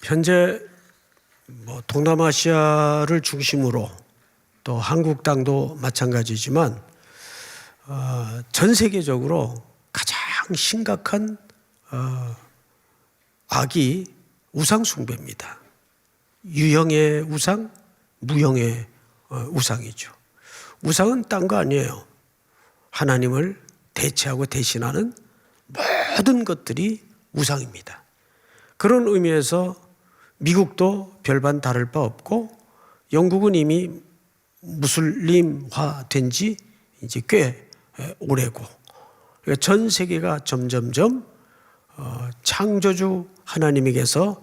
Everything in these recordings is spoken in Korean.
현재 동남아시아를 중심으로 또 한국 땅도 마찬가지지만 전 세계적으로 가장 심각한 악이 우상 숭배입니다. 유형의 우상, 무형의 우상이죠. 우상은 딴 거 아니에요. 하나님을 대체하고 대신하는 모든 것들이 우상입니다. 그런 의미에서 미국도 별반 다를 바 없고 영국은 이미 무슬림화 된 지 이제 꽤 오래고 전 세계가 점점점 창조주 하나님에게서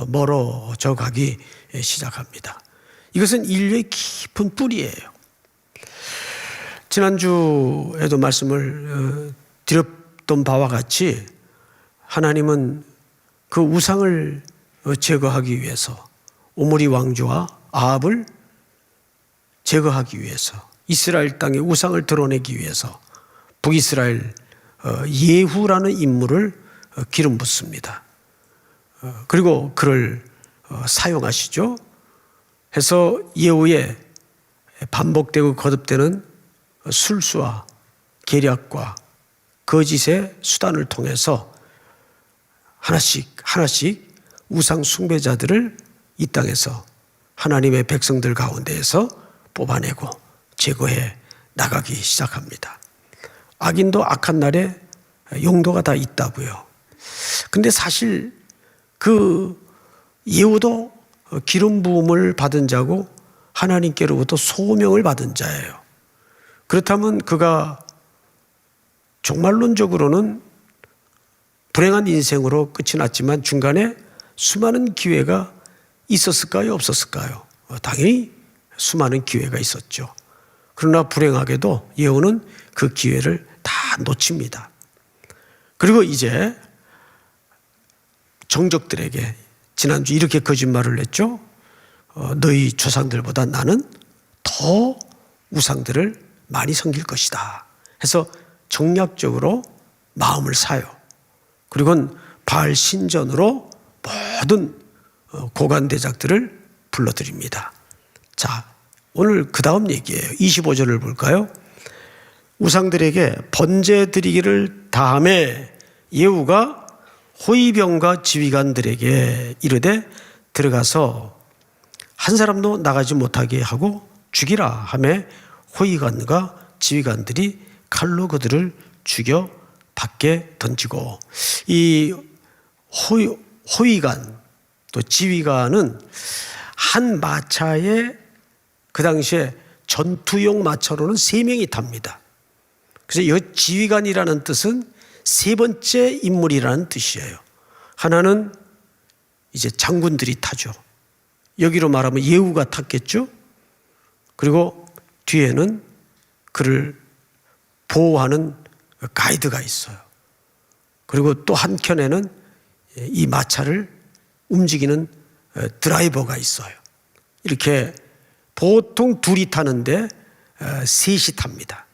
멀어져 가기 시작합니다. 이것은 인류의 깊은 뿌리예요. 지난주에도 말씀을 드렸던 바와 같이 하나님은 그 우상을 제거하기 위해서 오므리 왕조와 아합을 제거하기 위해서 이스라엘 땅에 우상을 드러내기 위해서 북이스라엘 예후라는 인물을 기름 붓습니다. 그리고 그를 사용하시죠. 해서 예후에 반복되고 거듭되는 술수와 계략과 거짓의 수단을 통해서 하나씩 우상 숭배자들을 이 땅에서 하나님의 백성들 가운데에서 뽑아내고 제거해 나가기 시작합니다. 악인도 악한 날에 용도가 다 있다고요. 근데 사실 그 예후도 기름 부음을 받은 자고 하나님께로부터 소명을 받은 자예요. 그렇다면 그가 종말론적으로는 불행한 인생으로 끝이 났지만 중간에 수많은 기회가 있었을까요? 없었을까요? 당연히 수많은 기회가 있었죠. 그러나 불행하게도 예후는 그 기회를 다 놓칩니다. 그리고 이제 정적들에게 지난주 이렇게 거짓말을 했죠. 너희 조상들보다 나는 더 우상들을 많이 섬길 것이다 해서 정략적으로 마음을 사요. 그리고는 바알 신전으로 모든 고관대작들을 불러들입니다. 자, 오늘 그 다음 얘기예요. 25절을 볼까요? 우상들에게 번제 드리기를 다함에 예후가 호위병과 지휘관들에게 이르되 들어가서 한 사람도 나가지 못하게 하고 죽이라 하매 호위관과 지휘관들이 칼로 그들을 죽여 밖에 던지고, 이 호위관 또 지휘관은 한 마차에 그 당시에 전투용 마차로는 3명이 탑니다. 그래서 이 지휘관이라는 뜻은 세 번째 인물이라는 뜻이에요. 하나는 이제 장군들이 타죠. 여기로 말하면 예후가 탔겠죠. 그리고 뒤에는 그를 보호하는 가이드가 있어요. 그리고 또 한켠에는 이 마차를 움직이는 드라이버가 있어요. 이렇게 보통 둘이 타는데 셋이 탑니다.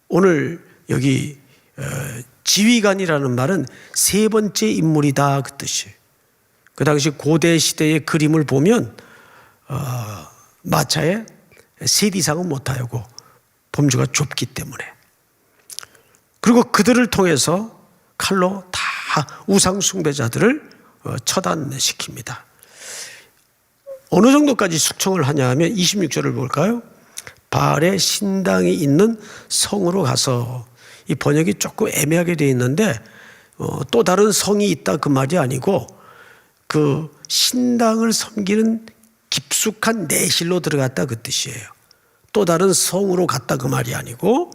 오늘 여기 지휘관이라는 말은 세 번째 인물이다 그 뜻이에요. 그 당시 고대 시대의 그림을 보면 마차에 셋 이상은 못 타고 범주가 좁기 때문에. 그리고 그들을 통해서 칼로 다 우상 숭배자들을 처단시킵니다. 어느 정도까지 숙청을 하냐 하면 26절을 볼까요? 바알의 신당이 있는 성으로 가서, 이 번역이 조금 애매하게 되어 있는데 또 다른 성이 있다 그 말이 아니고 그 신당을 섬기는 깊숙한 내실로 들어갔다 그 뜻이에요. 또 다른 성으로 갔다 그 말이 아니고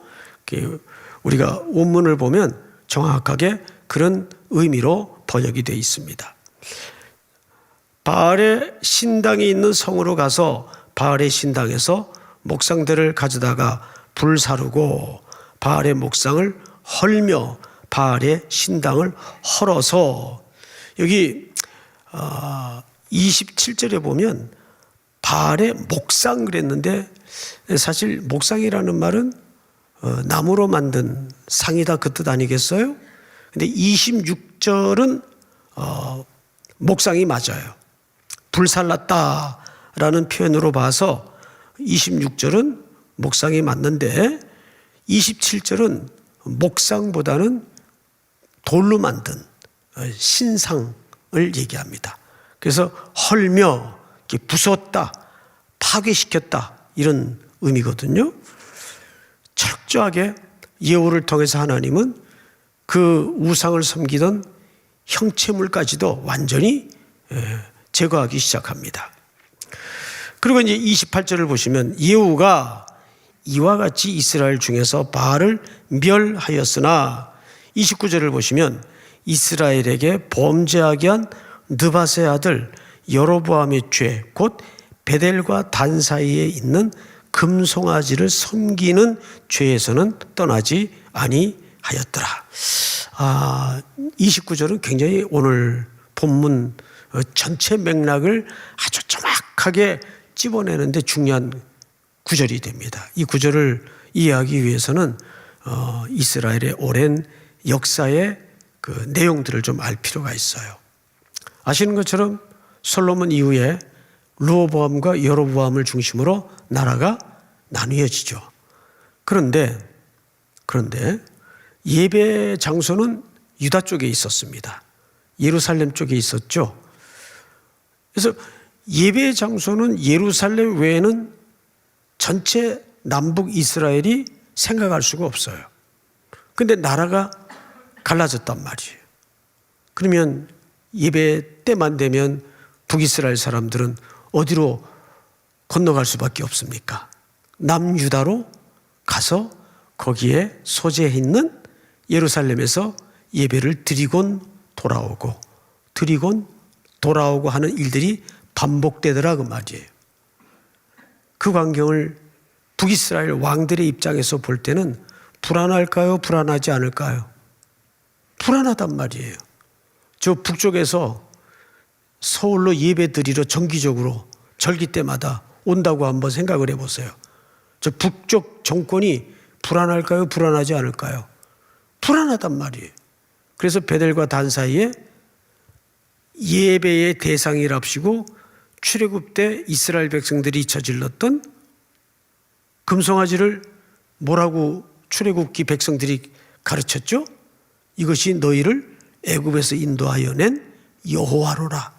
우리가 원문을 보면 정확하게 그런 의미로 번역이 되어 있습니다. 바알의 신당이 있는 성으로 가서 바알의 신당에서 목상들을 가져다가 불사르고 바알의 목상을 헐며 바알의 신당을 헐어서, 여기 27절에 보면 바알의 목상 그랬는데 사실 목상이라는 말은 나무로 만든 상이다 그 뜻 아니겠어요? 근데 26절은 목상이 맞아요. 불살랐다라는 표현으로 봐서 26절은 목상이 맞는데 27절은 목상보다는 돌로 만든 신상을 얘기합니다. 그래서 헐며 부쉈다, 파괴시켰다 이런 의미거든요. 철저하게 예후를 통해서 하나님은 그 우상을 섬기던 형체물까지도 완전히 제거하기 시작합니다. 그리고 이제 28절을 보시면 예후가 이와 같이 이스라엘 중에서 바알을 멸하였으나 29절을 보시면 이스라엘에게 범죄하게 한 느밧의 아들 여로보암의 죄 곧 베델과 단 사이에 있는 금송아지를 섬기는 죄에서는 떠나지 아니하였더라. 29절은 굉장히 오늘 본문 전체 맥락을 아주 정확하게 찝어내는데 중요한 구절이 됩니다. 이 구절을 이해하기 위해서는 이스라엘의 오랜 역사의 그 내용들을 좀 알 필요가 있어요. 아시는 것처럼 솔로몬 이후에 르호보암과 여로보암을 중심으로 나라가 나뉘어지죠. 그런데 예배 장소는 유다 쪽에 있었습니다. 예루살렘 쪽에 있었죠. 그래서 예배 장소는 예루살렘 외에는 전체 남북 이스라엘이 생각할 수가 없어요. 그런데 나라가 갈라졌단 말이에요. 그러면 예배 때만 되면 북이스라엘 사람들은 어디로 건너갈 수밖에 없습니까? 남유다로 가서 거기에 소재해 있는 예루살렘에서 예배를 드리곤 돌아오고 하는 일들이 반복되더라 그 말이에요. 그 광경을 북이스라엘 왕들의 입장에서 볼 때는 불안할까요? 불안하지 않을까요? 불안하단 말이에요. 저 북쪽에서 서울로 예배 드리러 정기적으로 절기 때마다 온다고 한번 생각을 해보세요. 저 북쪽 정권이 불안할까요? 불안하지 않을까요? 불안하단 말이에요. 그래서 베델과 단 사이에 예배의 대상이랍시고 출애굽 때 이스라엘 백성들이 저질렀던 금송아지를 뭐라고 출애굽기 백성들이 가르쳤죠? 이것이 너희를 애굽에서 인도하여 낸 여호와로라.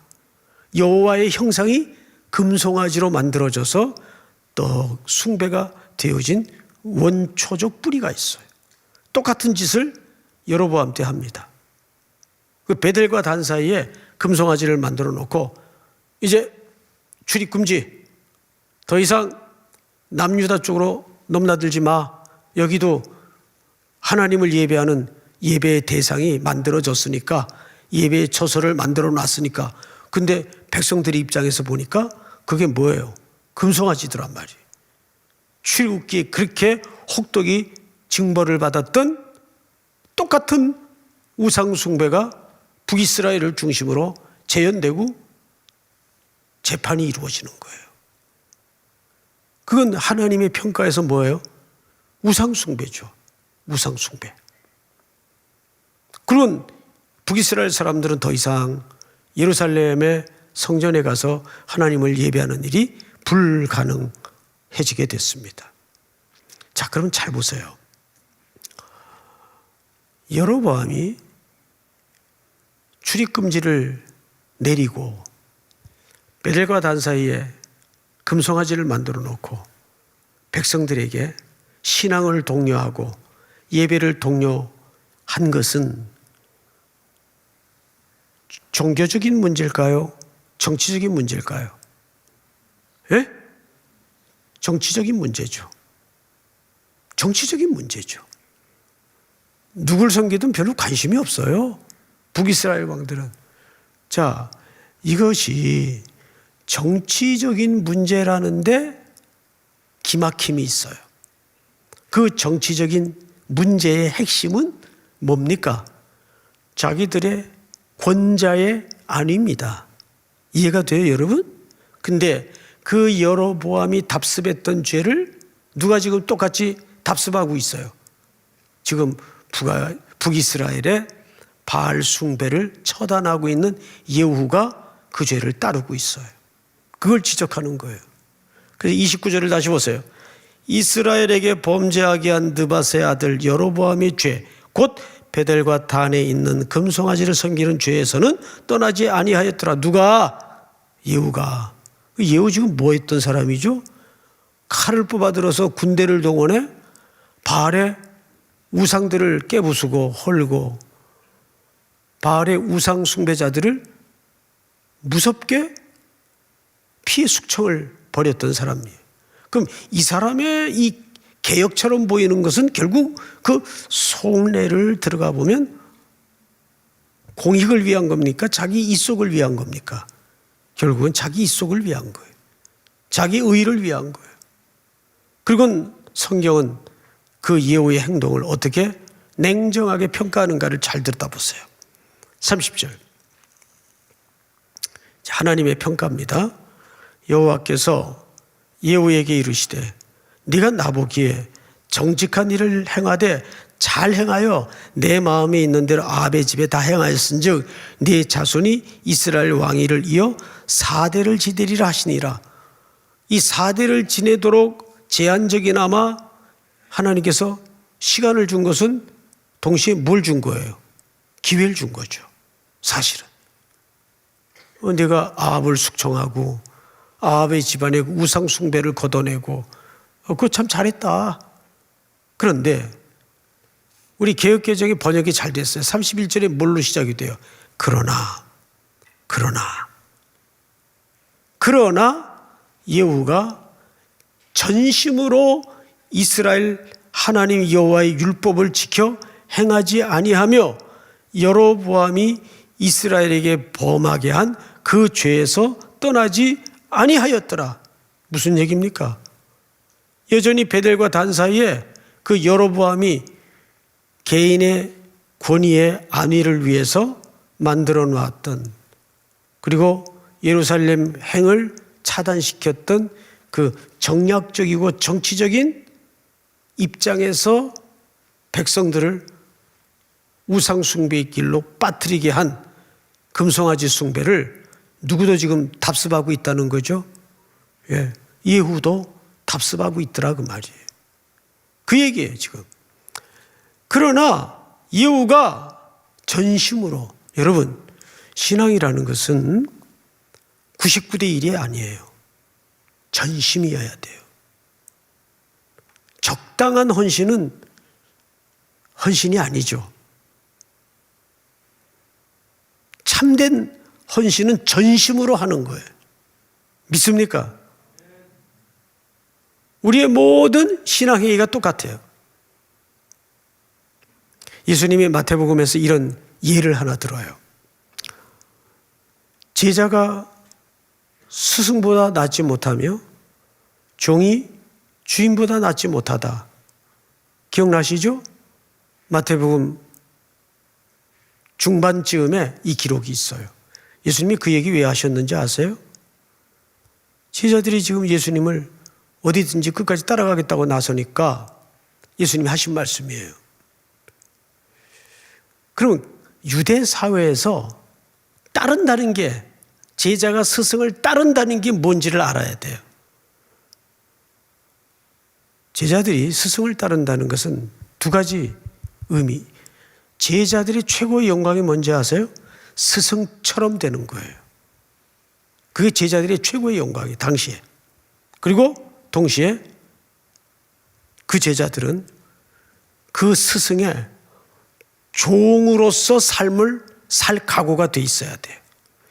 여호와의 형상이 금송아지로 만들어져서 또 숭배가 되어진 원초적 뿌리가 있어요. 똑같은 짓을 여로보암 때 합니다. 그 베델과 단 사이에 금송아지를 만들어 놓고 이제 출입 금지, 더 이상 남유다 쪽으로 넘나들지 마. 여기도 하나님을 예배하는 예배의 대상이 만들어졌으니까, 예배의 처소를 만들어 놨으니까. 근데 백성들의 입장에서 보니까 그게 뭐예요? 금송아지더란 말이에요. 출애굽기에 그렇게 혹독히 징벌을 받았던 똑같은 우상 숭배가 북이스라엘을 중심으로 재현되고 재판이 이루어지는 거예요. 그건 하나님의 평가에서 뭐예요? 우상 숭배죠. 우상 숭배. 그런 북이스라엘 사람들은 더 이상 예루살렘의 성전에 가서 하나님을 예배하는 일이 불가능해지게 됐습니다. 자, 그럼 잘 보세요. 여로보암이 출입금지를 내리고 베델과 단 사이에 금송아지를 만들어 놓고 백성들에게 신앙을 독려하고 예배를 독려한 것은 종교적인 문제일까요? 정치적인 문제일까요? 예? 정치적인 문제죠. 정치적인 문제죠. 누굴 섬기든 별로 관심이 없어요. 북이스라엘 왕들은. 자, 이것이 정치적인 문제라는데 기막힘이 있어요. 그 정치적인 문제의 핵심은 뭡니까? 자기들의 권자의 안위입니다. 이해가 돼요, 여러분? 근데 그 여로보암이 답습했던 죄를 누가 지금 똑같이 답습하고 있어요? 지금 북이스라엘의 바알 숭배를 처단하고 있는 예후가 그 죄를 따르고 있어요. 그걸 지적하는 거예요. 그래서 29절을 다시 보세요. 이스라엘에게 범죄하게 한 느밧의 아들 여로보암의 죄, 곧 베델과 단에 있는 금송아지를 섬기는 죄에서는 떠나지 아니하였더라. 누가? 예후가. 예후 지금 뭐 했던 사람이죠? 칼을 뽑아들어서 군대를 동원해 바알의 우상들을 깨부수고 헐고 바알의 우상 숭배자들을 무섭게 피해 숙청을 벌였던 사람이에요. 그럼 이 사람의 이 개혁처럼 보이는 것은 결국 그 속내를 들어가 보면 공익을 위한 겁니까? 자기 이속을 위한 겁니까? 결국은 자기 이속을 위한 거예요. 자기 의를 위한 거예요. 그리고 성경은 그 예후의 행동을 어떻게 냉정하게 평가하는가를 잘 들여다보세요. 30절. 하나님의 평가입니다. 여호와께서 예후에게 이르시되 네가 나보기에 정직한 일을 행하되 잘 행하여 내 마음에 있는 대로 아합의 집에 다 행하였은즉 네 자손이 이스라엘 왕위를 이어 4대를 지내리라 하시니라. 이 4대를 지내도록 제한적이나마 하나님께서 시간을 준 것은 동시에 뭘 준 거예요? 기회를 준 거죠. 사실은 내가 아합을 숙청하고 아합의 집안의 우상 숭배를 걷어내고 그거 참 잘했다. 그런데 우리 개역개정의 번역이 잘 됐어요. 31절에 뭘로 시작이 돼요? 그러나 예후가 전심으로 이스라엘 하나님 여호와의 율법을 지켜 행하지 아니하며 여로보암이 이스라엘에게 범하게 한 그 죄에서 떠나지 아니하였더라. 무슨 얘기입니까? 여전히 베델과 단 사이에 그 여로보암이 개인의 권위의 안위를 위해서 만들어 놨던, 그리고 예루살렘 행을 차단시켰던 그 정략적이고 정치적인 입장에서 백성들을 우상 숭배의 길로 빠뜨리게 한 금송아지 숭배를 누구도 지금 답습하고 있다는 거죠. 예, 예후도 답습하고 있더라 그 말이에요. 그 얘기예요 지금. 그러나 예후가 전심으로, 여러분 신앙이라는 것은 99대 1이 아니에요. 전심이어야 돼요. 적당한 헌신은 헌신이 아니죠. 참된 헌신은 전심으로 하는 거예요. 믿습니까? 우리의 모든 신앙행위가 똑같아요. 예수님이 마태복음에서 이런 예를 하나 들어요. 제자가 스승보다 낫지 못하며 종이 주인보다 낫지 못하다. 기억나시죠? 마태복음 중반쯤에 이 기록이 있어요. 예수님이 그 얘기 왜 하셨는지 아세요? 제자들이 지금 예수님을 어디든지 끝까지 따라가겠다고 나서니까 예수님이 하신 말씀이에요. 그럼 유대 사회에서 따른다는 게, 제자가 스승을 따른다는 게 뭔지를 알아야 돼요. 제자들이 스승을 따른다는 것은 두 가지 의미. 제자들이 최고의 영광이 뭔지 아세요? 스승처럼 되는 거예요. 그게 제자들의 최고의 영광이 당시에. 그리고 동시에 그 제자들은 그 스승의 종으로서 삶을 살 각오가 돼 있어야 돼요.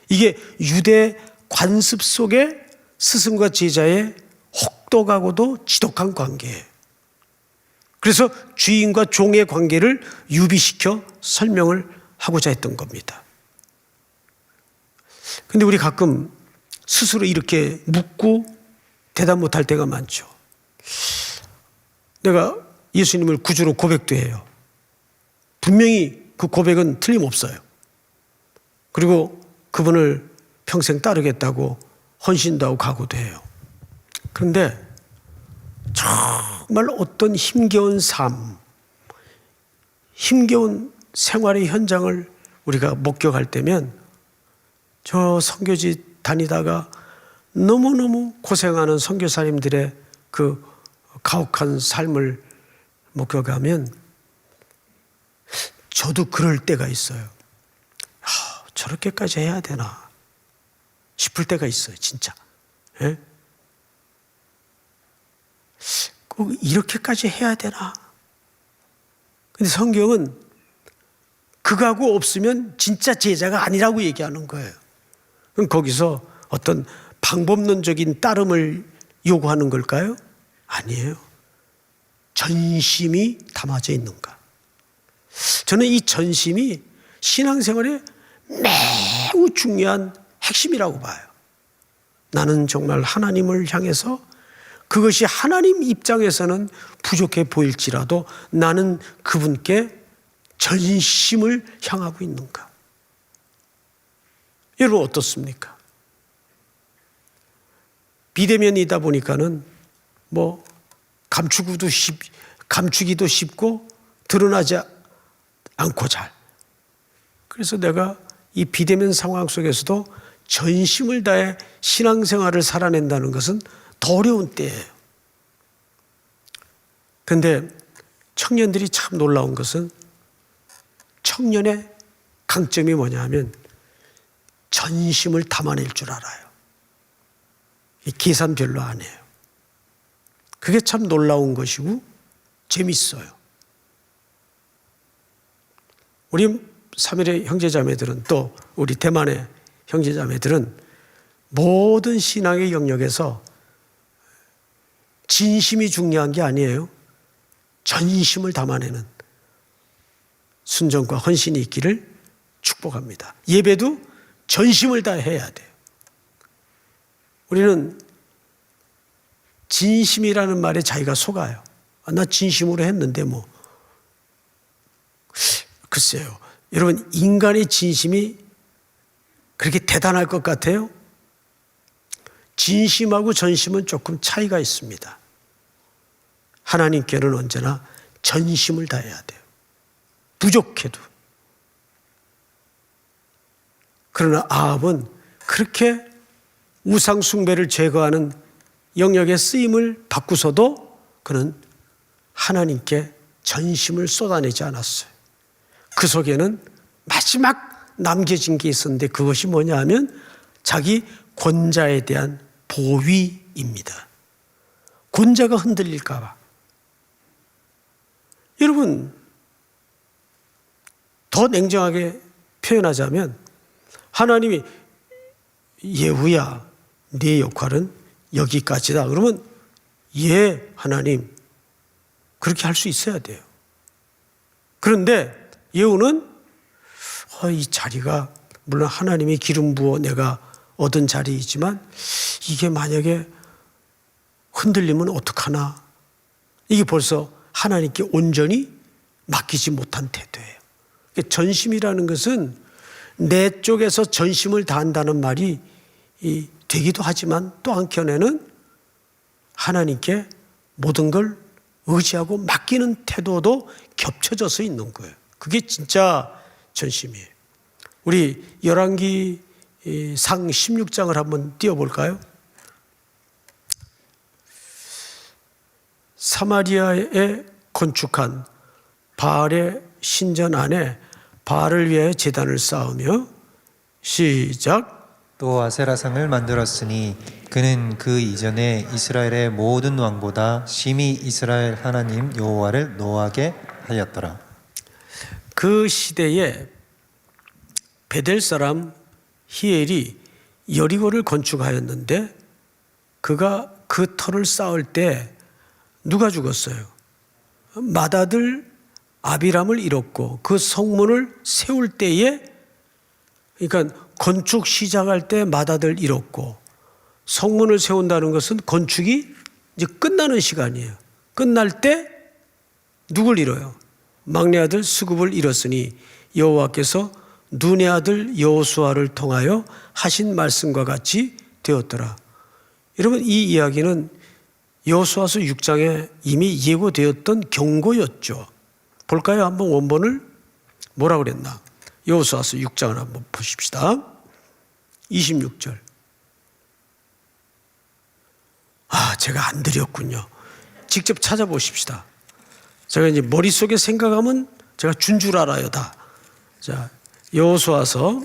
이게 유대 관습 속에 스승과 제자의 혹독하고도 지독한 관계예요. 그래서 주인과 종의 관계를 유비시켜 설명을 하고자 했던 겁니다. 근데 우리 가끔 스스로 이렇게 묻고 대답 못할 때가 많죠. 내가 예수님을 구주로 고백도 해요. 분명히 그 고백은 틀림없어요. 그리고 그분을 평생 따르겠다고 헌신도 하고 각오도 해요. 그런데 정말 어떤 힘겨운 삶, 힘겨운 생활의 현장을 우리가 목격할 때면 저 선교지 다니다가 너무너무 고생하는 선교사님들의 그 가혹한 삶을 목격하면 저도 그럴 때가 있어요. 저렇게까지 해야 되나 싶을 때가 있어요, 진짜. 예? 꼭 이렇게까지 해야 되나? 근데 성경은 그거하고 없으면 진짜 제자가 아니라고 얘기하는 거예요. 그럼 거기서 어떤 방법론적인 따름을 요구하는 걸까요? 아니에요. 전심이 담아져 있는가? 저는 이 전심이 신앙생활의 매우 중요한 핵심이라고 봐요. 나는 정말 하나님을 향해서 그것이 하나님 입장에서는 부족해 보일지라도 나는 그분께 전심을 향하고 있는가? 여러분 어떻습니까? 비대면이다 보니까는 뭐 감추기도 쉽고 드러나지 않고 잘. 그래서 내가 이 비대면 상황 속에서도 전심을 다해 신앙생활을 살아낸다는 것은 더 어려운 때예요. 그런데 청년들이 참 놀라운 것은 청년의 강점이 뭐냐 하면 전심을 담아낼 줄 알아요. 계산 별로 안 해요. 그게 참 놀라운 것이고 재밌어요. 우리 3일의 형제자매들은 또 우리 대만의 형제자매들은 모든 신앙의 영역에서 진심이 중요한 게 아니에요. 전심을 담아내는 순종과 헌신이 있기를 축복합니다. 예배도 전심을 다해야 돼요. 우리는 진심이라는 말에 자기가 속아요. 나 진심으로 했는데 뭐. 글쎄요. 여러분 인간의 진심이 그렇게 대단할 것 같아요? 진심하고 전심은 조금 차이가 있습니다. 하나님께는 언제나 전심을 다해야 돼요. 부족해도. 그러나 아합은 그렇게 우상 숭배를 제거하는 영역의 쓰임을 받고서도 그는 하나님께 전심을 쏟아내지 않았어요. 그 속에는 마지막 남겨진 게 있었는데 그것이 뭐냐 하면 자기 권자에 대한 보위입니다. 권자가 흔들릴까 봐. 여러분 더 냉정하게 표현하자면 하나님이 예후야 네 역할은 여기까지다. 그러면 예 하나님 그렇게 할 수 있어야 돼요. 그런데 예후는 이 자리가 물론 하나님이 기름 부어 내가 얻은 자리이지만 이게 만약에 흔들리면 어떡하나. 이게 벌써 하나님께 온전히 맡기지 못한 태도예요. 전심이라는 것은 내 쪽에서 전심을 다한다는 말이 되기도 하지만 또 한켠에는 하나님께 모든 걸 의지하고 맡기는 태도도 겹쳐져서 있는 거예요. 그게 진짜 전심이에요. 우리 열왕기 상 16장을 한번 띄워볼까요? 사마리아에 건축한 바알의 신전 안에 바알을 위하여 제단을 쌓으며 시작. 또 아세라상을 만들었으니 그는 그 이전에 이스라엘의 모든 왕보다 심히 이스라엘 하나님 여호와를 노하게 하였더라. 그 시대에 베델 사람 히엘이 여리고를 건축하였는데 그가 그 터를 쌓을 때 누가 죽었어요? 맏아들 아비람을 잃었고 그 성문을 세울 때에 그러니까 건축 시작할 때 맏아들 잃었고 성문을 세운다는 것은 건축이 이제 끝나는 시간이에요. 끝날 때 누굴 잃어요? 막내 아들 스굽을 잃었으니 여호와께서 눈의 아들 여호수아를 통하여 하신 말씀과 같이 되었더라. 여러분 이 이야기는 여호수아서 6장에 이미 예고되었던 경고였죠. 볼까요? 한번 원본을 뭐라고 그랬나? 여호수아서 6장을 한번 보십시다. 26절. 제가 안 드렸군요. 직접 찾아보십시다. 제가 이제 머릿속에 생각하면 제가 준 줄 알아요, 다. 자, 여호수아서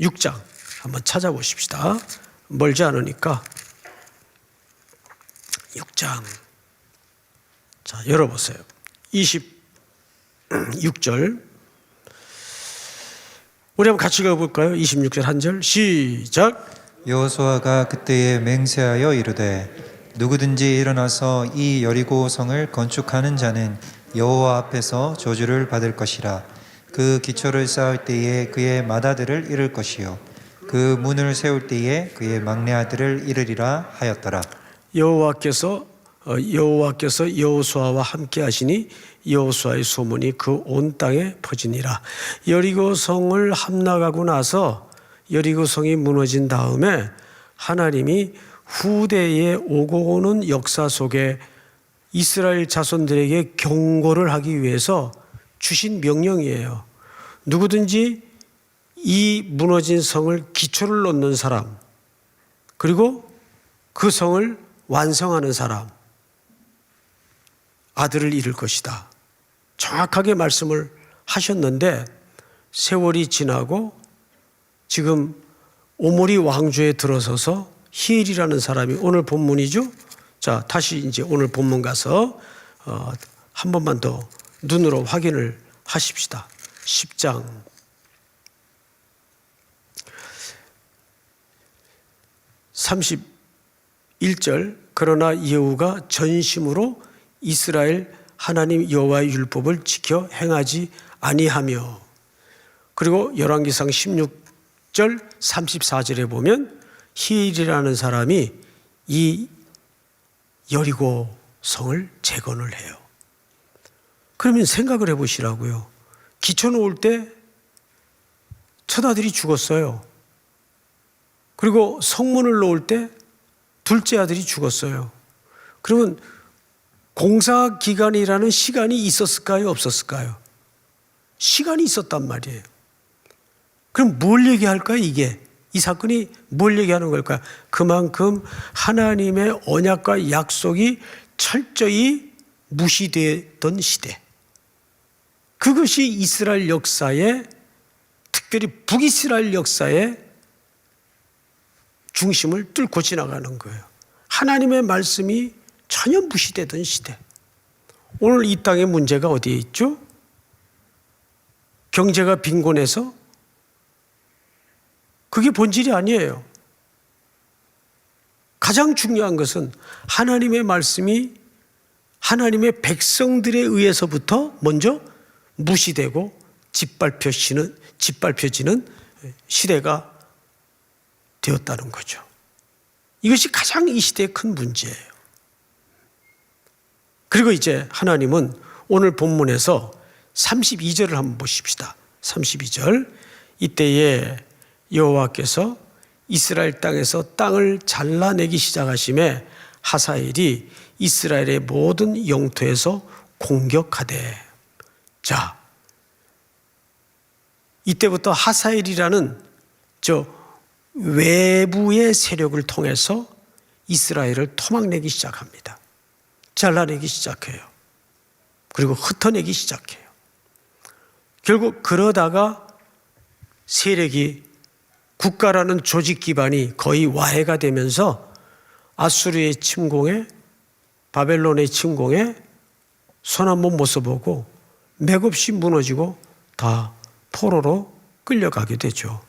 6장 한번 찾아보십시다. 멀지 않으니까 6장. 자, 열어보세요. 26절. 우리 한번 같이 가볼까요? 26절 한 절 시작. 여호수아가 그때에 맹세하여 이르되 누구든지 일어나서 이 여리고 성을 건축하는 자는 여호와 앞에서 저주를 받을 것이라. 그 기초를 쌓을 때에 그의 맏아들을 잃을 것이요 그 문을 세울 때에 그의 막내 아들을 잃으리라 하였더라. 여호와께서 여호수아와 함께 하시니 여호수아의 소문이 그 온 땅에 퍼지니라. 여리고 성을 함락하고 나서 여리고 성이 무너진 다음에 하나님이 후대에 오고 오는 역사 속에 이스라엘 자손들에게 경고를 하기 위해서 주신 명령이에요. 누구든지 이 무너진 성을 기초를 놓는 사람, 그리고 그 성을 완성하는 사람, 아들을 잃을 것이다. 정확하게 말씀을 하셨는데 세월이 지나고 지금 오므리 왕조에 들어서서 히엘이라는 사람이 오늘 본문이죠. 자, 다시 이제 오늘 본문 가서 한 번만 더 눈으로 확인을 하십시다. 10장 31절. 그러나 예후가 전심으로 이스라엘 하나님 여호와의 율법을 지켜 행하지 아니하며, 그리고 열왕기상 16절 34절에 보면 히엘이라는 사람이 이 여리고 성을 재건을 해요. 그러면 생각을 해보시라고요. 기초 놓을 때 첫 아들이 죽었어요. 그리고 성문을 놓을 때 둘째 아들이 죽었어요. 그러면 공사 기간이라는 시간이 있었을까요? 없었을까요? 시간이 있었단 말이에요. 그럼 뭘 얘기할까요? 이 사건이 뭘 얘기하는 걸까요? 그만큼 하나님의 언약과 약속이 철저히 무시되던 시대. 그것이 이스라엘 역사의, 특별히 북이스라엘 역사의 중심을 뚫고 지나가는 거예요. 하나님의 말씀이 전혀 무시되던 시대. 오늘 이 땅의 문제가 어디에 있죠? 경제가 빈곤해서? 그게 본질이 아니에요. 가장 중요한 것은 하나님의 말씀이 하나님의 백성들에 의해서부터 먼저 무시되고 짓밟혀지는 시대가 되었다는 거죠. 이것이 가장 이 시대의 큰 문제예요. 그리고 이제 하나님은 오늘 본문에서 32절을 한번 보십시다. 32절. 이때에 여호와께서 이스라엘 땅에서 땅을 잘라내기 시작하심에 하사엘이 이스라엘의 모든 영토에서 공격하되. 자, 이때부터 하사엘이라는 외부의 세력을 통해서 이스라엘을 토막내기 시작합니다. 잘라내기 시작해요. 그리고 흩어내기 시작해요. 결국 그러다가 세력이, 국가라는 조직 기반이 거의 와해가 되면서 아수르의 침공에, 바벨론의 침공에 손 한번 못 써보고 맥없이 무너지고 다 포로로 끌려가게 되죠.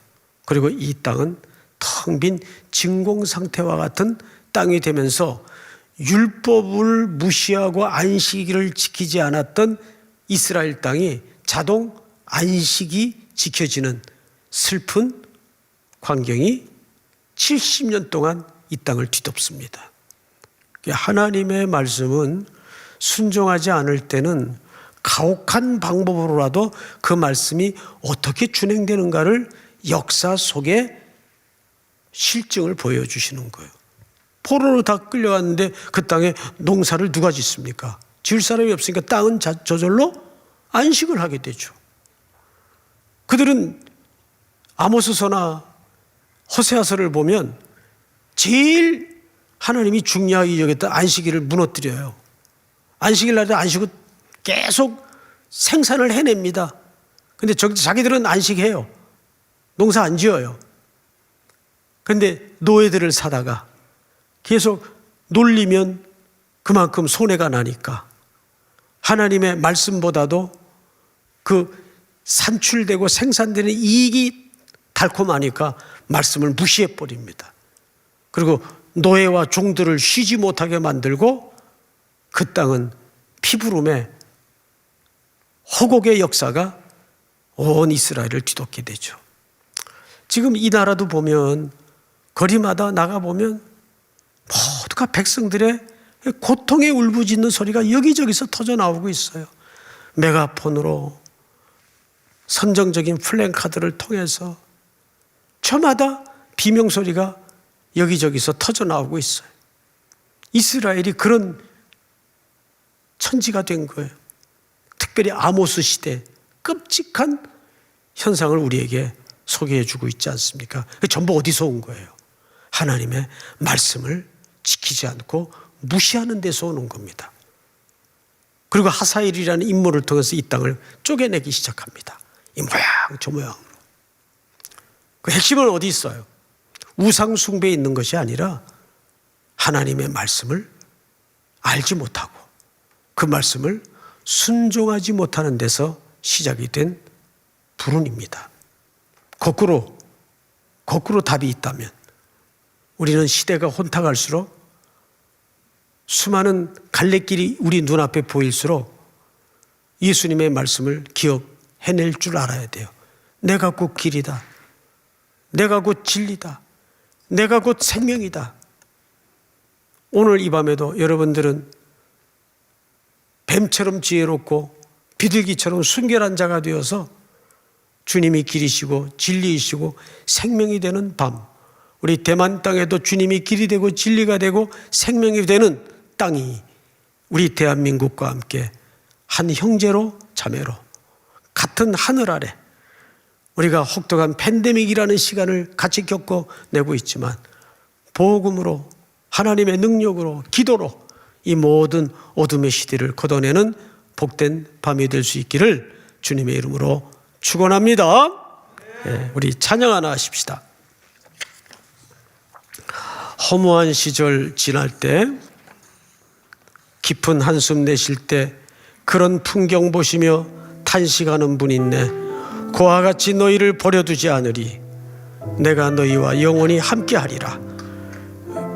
그리고 이 땅은 텅 빈 진공 상태와 같은 땅이 되면서 율법을 무시하고 안식일을 지키지 않았던 이스라엘 땅이 자동 안식이 지켜지는 슬픈 광경이 70년 동안 이 땅을 뒤덮습니다. 하나님의 말씀은 순종하지 않을 때는 가혹한 방법으로라도 그 말씀이 어떻게 준행되는가를 역사 속에 실증을 보여주시는 거예요. 포로로 다 끌려갔는데 그 땅에 농사를 누가 짓습니까? 지을 사람이 없으니까 땅은 저절로 안식을 하게 되죠. 그들은 아모스서나 호세아서를 보면 제일 하나님이 중요하게 여겼던 안식일을 무너뜨려요. 안식일 날에 안 쉬고 계속 생산을 해냅니다. 근데 자기들은 안식해요. 농사 안 지어요. 그런데 노예들을 사다가 계속 놀리면 그만큼 손해가 나니까 하나님의 말씀보다도 그 산출되고 생산되는 이익이 달콤하니까 말씀을 무시해버립니다. 그리고 노예와 종들을 쉬지 못하게 만들고 그 땅은 피부름의 허곡의 역사가 온 이스라엘을 뒤덮게 되죠. 지금 이 나라도 보면 거리마다 나가보면 모두가 백성들의 고통에 울부짖는 소리가 여기저기서 터져나오고 있어요. 메가폰으로 선정적인 플랜카드를 통해서 저마다 비명소리가 여기저기서 터져나오고 있어요. 이스라엘이 그런 천지가 된 거예요. 특별히 아모스 시대 끔찍한 현상을 우리에게 소개해 주고 있지 않습니까? 전부 어디서 온 거예요? 하나님의 말씀을 지키지 않고 무시하는 데서 오는 겁니다. 그리고 하사엘이라는 인물을 통해서 이 땅을 쪼개내기 시작합니다. 이 모양 저 모양. 그 핵심은 어디 있어요? 우상 숭배에 있는 것이 아니라 하나님의 말씀을 알지 못하고 그 말씀을 순종하지 못하는 데서 시작이 된 불운입니다. 거꾸로 답이 있다면 우리는 시대가 혼탁할수록 수많은 갈래길이 우리 눈앞에 보일수록 예수님의 말씀을 기억해낼 줄 알아야 돼요. 내가 곧 길이다. 내가 곧 진리다. 내가 곧 생명이다. 오늘 이 밤에도 여러분들은 뱀처럼 지혜롭고 비둘기처럼 순결한 자가 되어서 주님이 길이시고 진리이시고 생명이 되는 밤, 우리 대만 땅에도 주님이 길이 되고 진리가 되고 생명이 되는 땅이 우리 대한민국과 함께 한 형제로 자매로 같은 하늘 아래 우리가 혹독한 팬데믹이라는 시간을 같이 겪어내고 있지만 복음으로 하나님의 능력으로 기도로 이 모든 어둠의 시대를 걷어내는 복된 밤이 될 수 있기를 주님의 이름으로 축원합니다. 네, 우리 찬양 하나 하십시다. 허무한 시절 지날 때 깊은 한숨 내쉴 때 그런 풍경 보시며 탄식하는 분 있네. 그와 같이 너희를 버려두지 않으리. 내가 너희와 영원히 함께하리라.